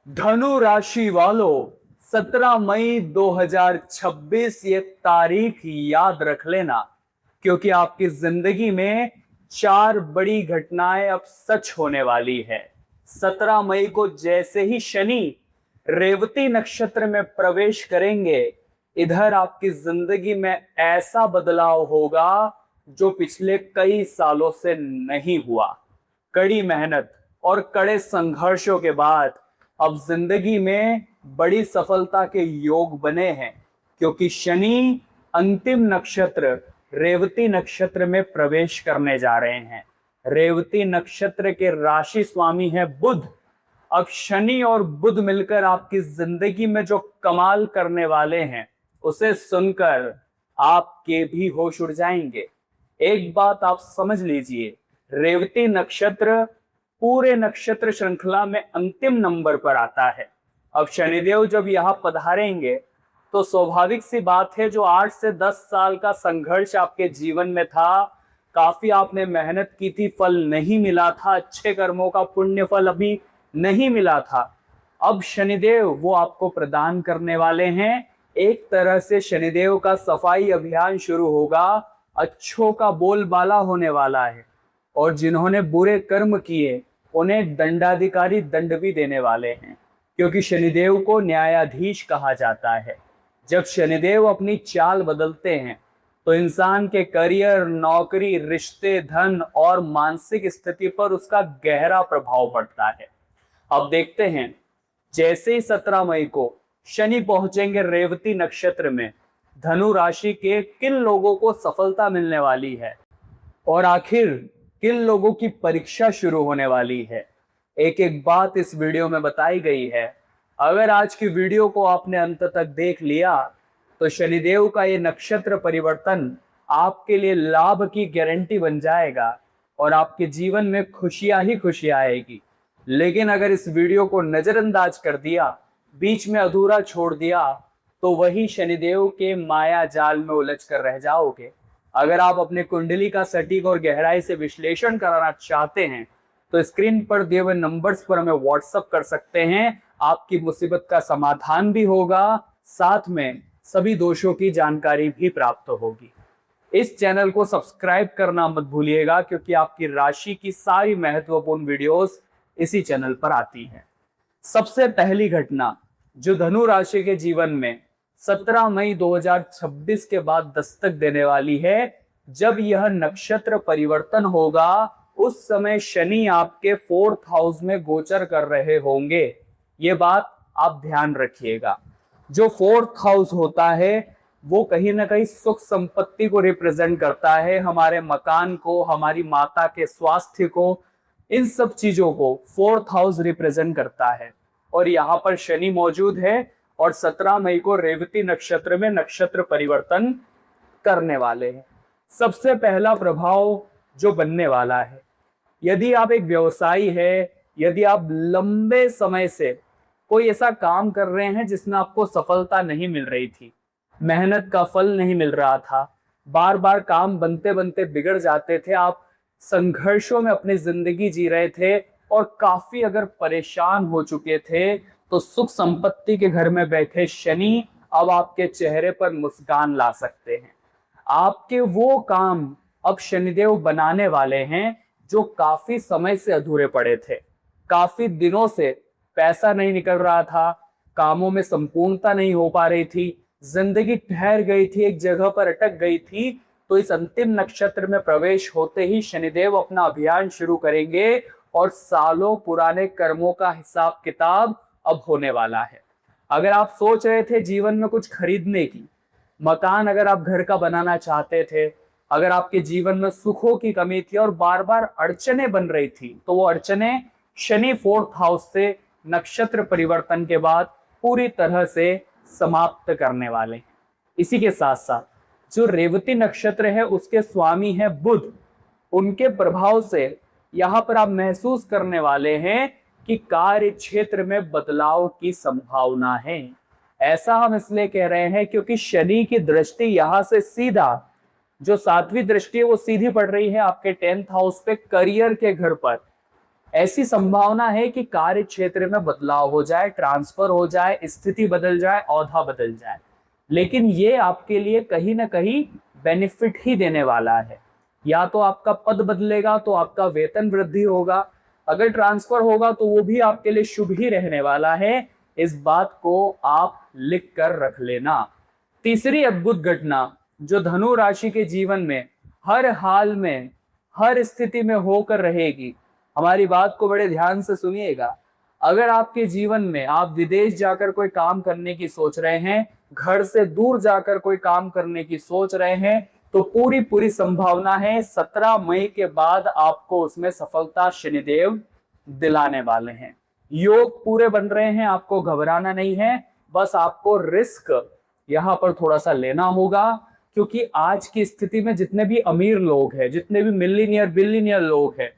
धनु राशि वालों, 17 मई 2026 ये तारीख याद रख लेना, क्योंकि आपकी जिंदगी में 4 बड़ी घटनाएं अब सच होने वाली है। 17 मई को जैसे ही शनि रेवती नक्षत्र में प्रवेश करेंगे, इधर आपकी जिंदगी में ऐसा बदलाव होगा जो पिछले कई सालों से नहीं हुआ। कड़ी मेहनत और कड़े संघर्षों के बाद अब जिंदगी में बड़ी सफलता के योग बने हैं, क्योंकि शनि अंतिम नक्षत्र रेवती नक्षत्र में प्रवेश करने जा रहे हैं। रेवती नक्षत्र के राशि स्वामी है बुध। अब शनि और बुध मिलकर आपकी जिंदगी में जो कमाल करने वाले हैं, उसे सुनकर आपके भी होश उड़ जाएंगे। एक बात आप समझ लीजिए, रेवती नक्षत्र पूरे नक्षत्र श्रृंखला में अंतिम नंबर पर आता है। अब शनिदेव जब यहाँ पधारेंगे तो स्वाभाविक सी बात है, जो 8 से 10 साल का संघर्ष आपके जीवन में था, काफी आपने मेहनत की थी, फल नहीं मिला था, अच्छे कर्मों का पुण्य फल अभी नहीं मिला था, अब शनिदेव वो आपको प्रदान करने वाले हैं। एक तरह से शनिदेव का सफाई अभियान शुरू होगा, अच्छों का बोलबाला होने वाला है, और जिन्होंने बुरे कर्म किए उन्हें दंडाधिकारी दंड भी देने वाले हैं, क्योंकि शनिदेव को न्यायाधीश कहा जाता है। जब शनिदेव अपनी चाल बदलते हैं तो इंसान के करियर, नौकरी, रिश्ते, धन और मानसिक स्थिति पर उसका गहरा प्रभाव पड़ता है। अब देखते हैं, जैसे ही 17 मई को शनि पहुंचेंगे रेवती नक्षत्र में, धनु राशि के किन लोगों को सफलता मिलने वाली है और आखिर किन लोगों की परीक्षा शुरू होने वाली है। एक एक बात इस वीडियो में बताई गई है। अगर आज की वीडियो को आपने अंत तक देख लिया तो शनिदेव का ये नक्षत्र परिवर्तन आपके लिए लाभ की गारंटी बन जाएगा और आपके जीवन में खुशियां ही खुशियां आएगी। लेकिन अगर इस वीडियो को नजरअंदाज कर दिया, बीच में अधूरा छोड़ दिया, तो वही शनिदेव के माया जाल में उलझ कर रह जाओगे। अगर आप अपने कुंडली का सटीक और गहराई से विश्लेषण कराना चाहते हैं तो स्क्रीन पर दिए हुए नंबर्स पर हमें व्हाट्सएप कर सकते हैं। आपकी मुसीबत का समाधान भी होगा, साथ में सभी दोषों की जानकारी भी प्राप्त होगी। इस चैनल को सब्सक्राइब करना मत भूलिएगा, क्योंकि आपकी राशि की सारी महत्वपूर्ण वीडियोस इसी चैनल पर आती हैं। सबसे पहली घटना जो धनु राशि के जीवन में 17 मई 2026 के बाद दस्तक देने वाली है, जब यह नक्षत्र परिवर्तन होगा, उस समय शनि आपके 4th हाउस में गोचर कर रहे होंगे। ये बात आप ध्यान रखिएगा। जो 4th हाउस होता है वो कहीं ना कहीं सुख संपत्ति को रिप्रेजेंट करता है, हमारे मकान को, हमारी माता के स्वास्थ्य को, इन सब चीजों को 4th हाउस रिप्रेजेंट करता है। और यहाँ पर शनि मौजूद है और 17 मई को रेवती नक्षत्र में नक्षत्र परिवर्तन करने वाले हैं। सबसे पहला प्रभाव जो बनने वाला है, यदि आप एक व्यवसायी है, यदि आप लंबे समय से कोई ऐसा काम कर रहे हैं जिसमें आपको सफलता नहीं मिल रही थी, मेहनत का फल नहीं मिल रहा था, बार बार काम बनते बनते बिगड़ जाते थे, आप संघर्षों में अपनी जिंदगी जी रहे थे और काफी अगर परेशान हो चुके थे, तो सुख संपत्ति के घर में बैठे शनि अब आपके चेहरे पर मुस्कान ला सकते हैं। आपके वो काम अब शनिदेव बनाने वाले हैं जो काफी समय से अधूरे पड़े थे। काफी दिनों से पैसा नहीं निकल रहा था, कामों में संपूर्णता नहीं हो पा रही थी, जिंदगी ठहर गई थी, एक जगह पर अटक गई थी। तो इस अंतिम नक्षत्र में प्रवेश होते ही शनिदेव अपना अभियान शुरू करेंगे और सालों पुराने कर्मों का हिसाब किताब अब होने वाला है। अगर आप सोच रहे थे जीवन में कुछ खरीदने की, मकान अगर आप घर का बनाना चाहते थे, अगर आपके जीवन में सुखों की कमी थी और बार बार अड़चने बन रही थी, तो वो अड़चने शनि 4th हाउस से नक्षत्र परिवर्तन के बाद पूरी तरह से समाप्त करने वाले हैं। इसी के साथ साथ जो रेवती नक्षत्र है उसके स्वामी है बुध, उनके प्रभाव से यहाँ पर आप महसूस करने वाले हैं कि कार्य क्षेत्र में बदलाव की संभावना है। ऐसा हम इसलिए कह रहे हैं क्योंकि शनि की दृष्टि यहाँ से सीधा, जो 7वीं दृष्टि है वो सीधी पड़ रही है आपके 10th हाउस पे, करियर के घर पर। ऐसी संभावना है कि कार्य क्षेत्र में बदलाव हो जाए, ट्रांसफर हो जाए, स्थिति बदल जाए, औधा बदल जाए। लेकिन ये आपके लिए कहीं ना कहीं बेनिफिट ही देने वाला है। या तो आपका पद बदलेगा तो आपका वेतन वृद्धि होगा, अगर ट्रांसफर होगा तो वो भी आपके लिए शुभ ही रहने वाला है। इस बात को आप लिख कर रख लेना। तीसरी अद्भुत घटना जो धनु राशि के जीवन में हर हाल में, हर स्थिति में होकर रहेगी, हमारी बात को बड़े ध्यान से सुनिएगा। अगर आपके जीवन में आप विदेश जाकर कोई काम करने की सोच रहे हैं, घर से दूर जाकर कोई काम करने की सोच रहे हैं, तो पूरी पूरी संभावना है 17 मई के बाद आपको उसमें सफलता शनिदेव दिलाने वाले हैं। योग पूरे बन रहे हैं, आपको घबराना नहीं है, बस आपको रिस्क यहां पर थोड़ा सा लेना होगा। क्योंकि आज की स्थिति में जितने भी अमीर लोग हैं, जितने भी मिलीनियर बिलियनियर लोग हैं,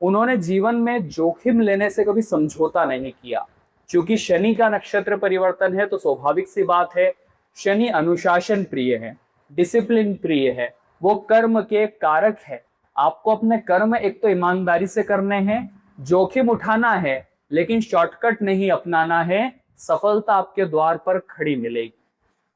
उन्होंने जीवन में जोखिम लेने से कभी समझौता नहीं किया। क्योंकि शनि का नक्षत्र परिवर्तन है तो स्वाभाविक सी बात है, शनि अनुशासन प्रिय है, डिसिप्लिन प्रिय है, वो कर्म के कारक है। आपको अपने कर्म एक तो ईमानदारी से करने हैं, जोखिम उठाना है, लेकिन शॉर्टकट नहीं अपनाना है, सफलता आपके द्वार पर खड़ी मिलेगी।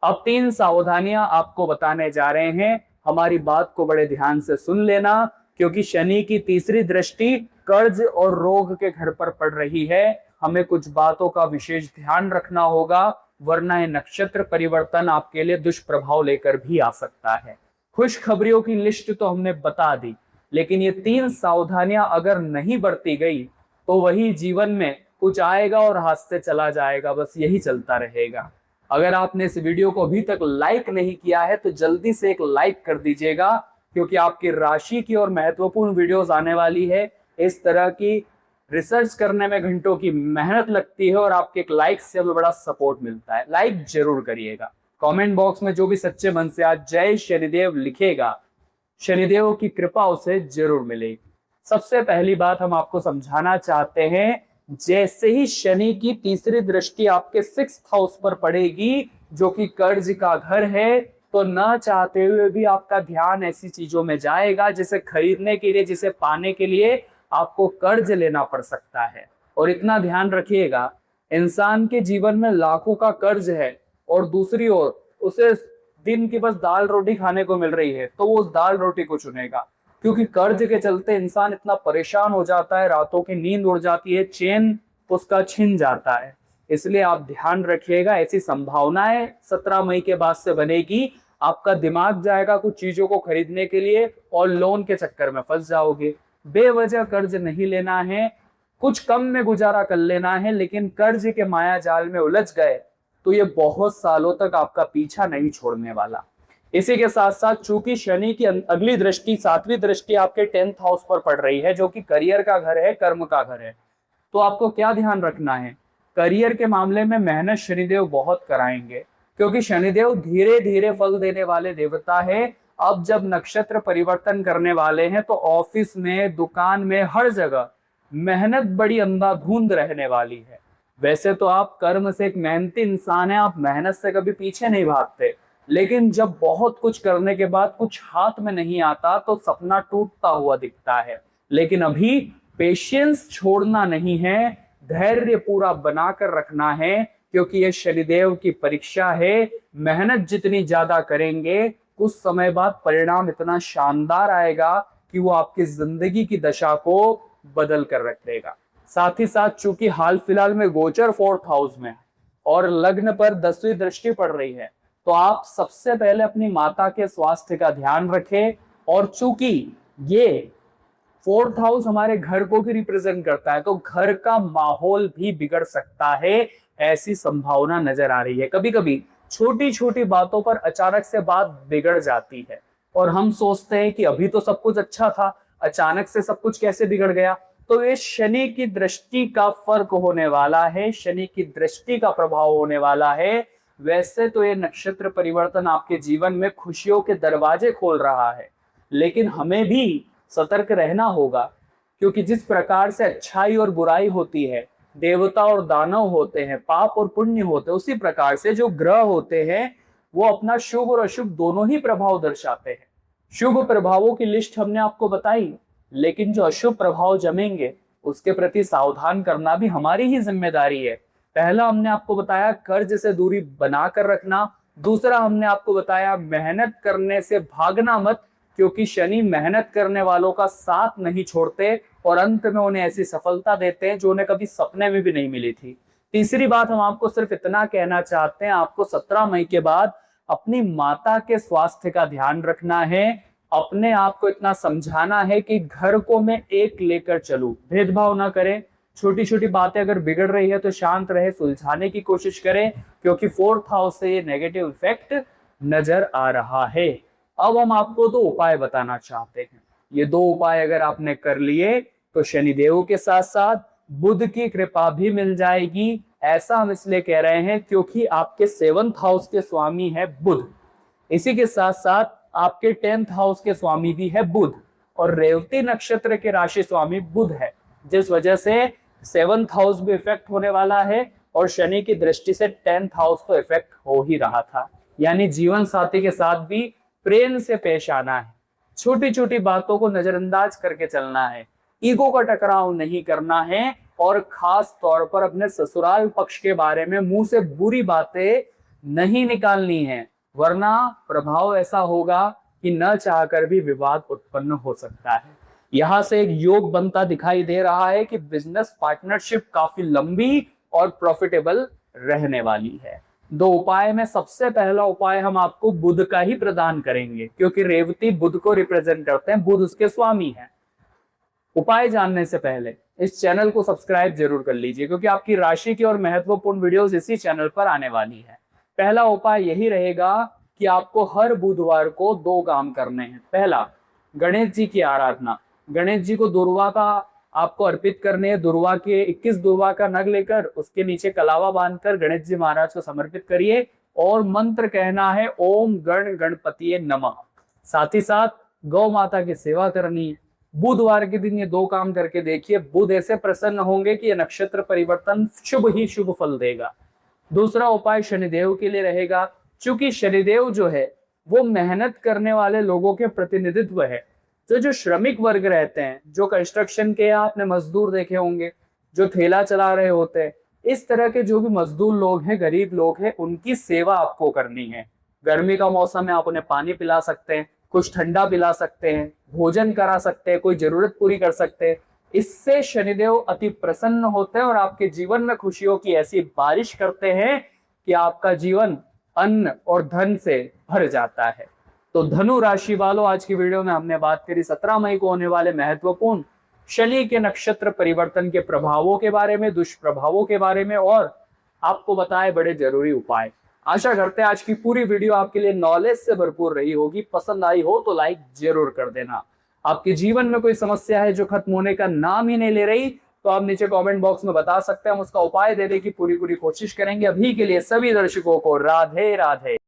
अब 3 सावधानियां आपको बताने जा रहे हैं, हमारी बात को बड़े ध्यान से सुन लेना। क्योंकि शनि की तीसरी दृष्टि कर्ज और रोग के घर पर पड़ रही है, हमें कुछ बातों का विशेष ध्यान रखना होगा, वरना ये नक्षत्र परिवर्तन आपके लिए दुष्प्रभाव लेकर भी आ सकता है। खुशखबरियों की लिस्ट तो हमने बता दी, लेकिन ये 3 सावधानियां अगर नहीं बरती गई तो वही जीवन में कुछ आएगा और हाथ से चला जाएगा, बस यही चलता रहेगा। अगर आपने इस वीडियो को अभी तक लाइक नहीं किया है तो जल्दी से एक लाइक कर दीजिएगा, क्योंकि आपकी राशि की और महत्वपूर्ण वीडियोस आने वाली है। इस तरह की रिसर्च करने में घंटों की मेहनत लगती है और आपके एक लाइक से हमें बड़ा सपोर्ट मिलता है। लाइक जरूर करिएगा। कमेंट बॉक्स में जो भी सच्चे मन से आज जय शनिदेव लिखेगा, शनिदेव की कृपा उसे जरूर मिलेगी। सबसे पहली बात हम आपको समझाना चाहते हैं, जैसे ही शनि की तीसरी दृष्टि आपके 6th हाउस पर पड़ेगी, जो कि कर्ज का घर है, तो ना चाहते हुए भी आपका ध्यान ऐसी चीजों में जाएगा जिसे खरीदने के लिए, जिसे पाने के लिए आपको कर्ज लेना पड़ सकता है। और इतना ध्यान रखिएगा, इंसान के जीवन में लाखों का कर्ज है और दूसरी ओर उसे दिन की बस दाल रोटी खाने को मिल रही है, तो वो उस दाल रोटी को चुनेगा। क्योंकि कर्ज के चलते इंसान इतना परेशान हो जाता है, रातों की नींद उड़ जाती है, चैन उसका छिन जाता है। इसलिए आप ध्यान रखिएगा, ऐसी संभावनाएं 17 मई के बाद से बनेगी। आपका दिमाग जाएगा कुछ चीजों को खरीदने के लिए और लोन के चक्कर में फंस जाओगे। बेवजह कर्ज नहीं लेना है, कुछ कम में गुजारा कर लेना है, लेकिन कर्ज के माया जाल में उलझ गए तो ये बहुत सालों तक आपका पीछा नहीं छोड़ने वाला। इसी के साथ साथ चूंकि शनि की अगली दृष्टि, 7वीं दृष्टि आपके 10th हाउस पर पड़ रही है, जो कि करियर का घर है, कर्म का घर है, तो आपको क्या ध्यान रखना है, करियर के मामले में मेहनत शनिदेव बहुत कराएंगे, क्योंकि शनिदेव धीरे धीरे फल देने वाले देवता है। अब जब नक्षत्र परिवर्तन करने वाले हैं तो ऑफिस में, दुकान में, हर जगह मेहनत बड़ी अंधाधुंध रहने वाली है। वैसे तो आप कर्म से एक मेहनती इंसान है, आप मेहनत से कभी पीछे नहीं भागते, लेकिन जब बहुत कुछ करने के बाद कुछ हाथ में नहीं आता तो सपना टूटता हुआ दिखता है। लेकिन अभी पेशेंस छोड़ना नहीं है, धैर्य पूरा बनाकर रखना है, क्योंकि ये शनिदेव की परीक्षा है। मेहनत जितनी ज्यादा करेंगे, कुछ समय बाद परिणाम इतना शानदार आएगा कि वो आपकी जिंदगी की दशा को बदल कर रख देगा। साथ ही साथ चूंकि हाल फिलहाल में गोचर 4th हाउस में और लग्न पर 10वीं दृष्टि पड़ रही है, तो आप सबसे पहले अपनी माता के स्वास्थ्य का ध्यान रखें। और चूंकि ये 4th हाउस हमारे घर को भी रिप्रेजेंट करता है, तो घर का माहौल भी बिगड़ सकता है, ऐसी संभावना नजर आ रही है। कभी कभी छोटी छोटी बातों पर अचानक से बात बिगड़ जाती है और हम सोचते हैं कि अभी तो सब कुछ अच्छा था, अचानक से सब कुछ कैसे बिगड़ गया। तो ये शनि की दृष्टि का फर्क होने वाला है, शनि की दृष्टि का प्रभाव होने वाला है। वैसे तो ये नक्षत्र परिवर्तन आपके जीवन में खुशियों के दरवाजे खोल रहा है, लेकिन हमें भी सतर्क रहना होगा, क्योंकि जिस प्रकार से अच्छाई और बुराई होती है, देवता और दानव होते हैं, पाप और पुण्य होते हैं, उसी प्रकार से जो ग्रह होते हैं वो अपना शुभ और अशुभ दोनों ही प्रभाव दर्शाते हैं। शुभ प्रभावों की लिस्ट हमने आपको बताई, लेकिन जो अशुभ प्रभाव जमेंगे उसके प्रति सावधान करना भी हमारी ही जिम्मेदारी है। पहला हमने आपको बताया कर्ज से दूरी बनाकर रखना, दूसरा हमने आपको बताया मेहनत करने से भागना मत, क्योंकि शनि मेहनत करने वालों का साथ नहीं छोड़ते और अंत में उन्हें ऐसी सफलता देते हैं जो उन्हें कभी सपने में भी नहीं मिली थी। तीसरी बात हम आपको सिर्फ इतना कहना चाहते हैं, आपको 17 मई के बाद अपनी माता के स्वास्थ्य का ध्यान रखना है। अपने आप को इतना समझाना है कि घर को मैं एक लेकर चलूं, भेदभाव ना करें। छोटी छोटी बातें अगर बिगड़ रही है तो शांत रहे, सुलझाने की कोशिश करें, क्योंकि 4th हाउस से ये नेगेटिव इफेक्ट नजर आ रहा है। अब हम आपको 2 उपाय बताना चाहते हैं। ये 2 उपाय अगर आपने कर लिए तो शनिदेव के साथ साथ बुध की कृपा भी मिल जाएगी। ऐसा हम इसलिए कह रहे हैं क्योंकि आपके 7th हाउस के स्वामी है बुध, इसी के साथ साथ आपके 10th हाउस के स्वामी भी है बुध, और रेवती नक्षत्र के राशि स्वामी बुध है, जिस वजह से 7th हाउस भी इफेक्ट होने वाला है और शनि की दृष्टि से 10th हाउस तो इफेक्ट हो ही रहा था। यानी जीवन साथी के साथ भी प्रेम से पेश आना है, छोटी छोटी बातों को नजरअंदाज करके चलना है, ईगो का टकराव नहीं करना है, और खास तौर पर अपने ससुराल पक्ष के बारे में मुंह से बुरी बातें नहीं निकालनी है, वरना प्रभाव ऐसा होगा कि न चाहकर भी विवाद उत्पन्न हो सकता है। यहां से एक योग बनता दिखाई दे रहा है कि बिजनेस पार्टनरशिप काफी लंबी और प्रॉफिटेबल रहने वाली है। 2 उपाय में सबसे पहला उपाय हम आपको बुध का ही प्रदान करेंगे, क्योंकि रेवती बुध को रिप्रेजेंट करते हैं, बुध उसके स्वामी हैं। उपाय जानने से पहले इस चैनल को सब्सक्राइब जरूर कर लीजिए, क्योंकि आपकी राशि की और महत्वपूर्ण वीडियोस इसी चैनल पर आने वाली है। पहला उपाय यही रहेगा कि आपको हर बुधवार को 2 काम करने हैं। पहला, गणेश जी की आराधना। गणेश जी को दुर्वा का आपको अर्पित करने हैं। दुर्वा के 21 दुर्वा का नग लेकर उसके नीचे कलावा बांधकर गणेश जी महाराज को समर्पित करिए और मंत्र कहना है ओम गण गणपतिये नमः। साथ ही साथ गौ माता की सेवा करनी है। बुधवार के दिन ये 2 काम करके देखिए, बुध ऐसे प्रसन्न होंगे कि ये नक्षत्र परिवर्तन शुभ ही शुभ फल देगा। दूसरा उपाय शनिदेव के लिए रहेगा। चूंकि शनिदेव जो है वो मेहनत करने वाले लोगों के प्रतिनिधित्व है। तो जो श्रमिक वर्ग रहते हैं, जो कंस्ट्रक्शन के आपने मजदूर देखे होंगे, जो ठेला चला रहे होते हैं, इस तरह के जो भी मजदूर लोग हैं, गरीब लोग हैं, उनकी सेवा आपको करनी है। गर्मी का मौसम है, आप उन्हें पानी पिला सकते हैं, कुछ ठंडा पिला सकते हैं, भोजन करा सकते हैं, कोई जरूरत पूरी कर सकते हैं। इससे शनिदेव अति प्रसन्न होते हैं और आपके जीवन में खुशियों की ऐसी बारिश करते हैं कि आपका जीवन अन्न और धन से भर जाता है। तो धनु राशि वालों, आज की वीडियो में हमने बात करी 17 मई को होने वाले महत्वपूर्ण शनि के नक्षत्र परिवर्तन के प्रभावों के बारे में, दुष्प्रभावों के बारे में, और आपको बताए बड़े जरूरी उपाय। आशा करते हैं आज की पूरी वीडियो आपके लिए नॉलेज से भरपूर रही होगी। पसंद आई हो तो लाइक जरूर कर देना। आपके जीवन में कोई समस्या है जो खत्म होने का नाम ही नहीं ले रही, तो आप नीचे कमेंट बॉक्स में बता सकते हैं, हम उसका उपाय देने की पूरी कोशिश करेंगे। अभी के लिए सभी दर्शकों को राधे राधे।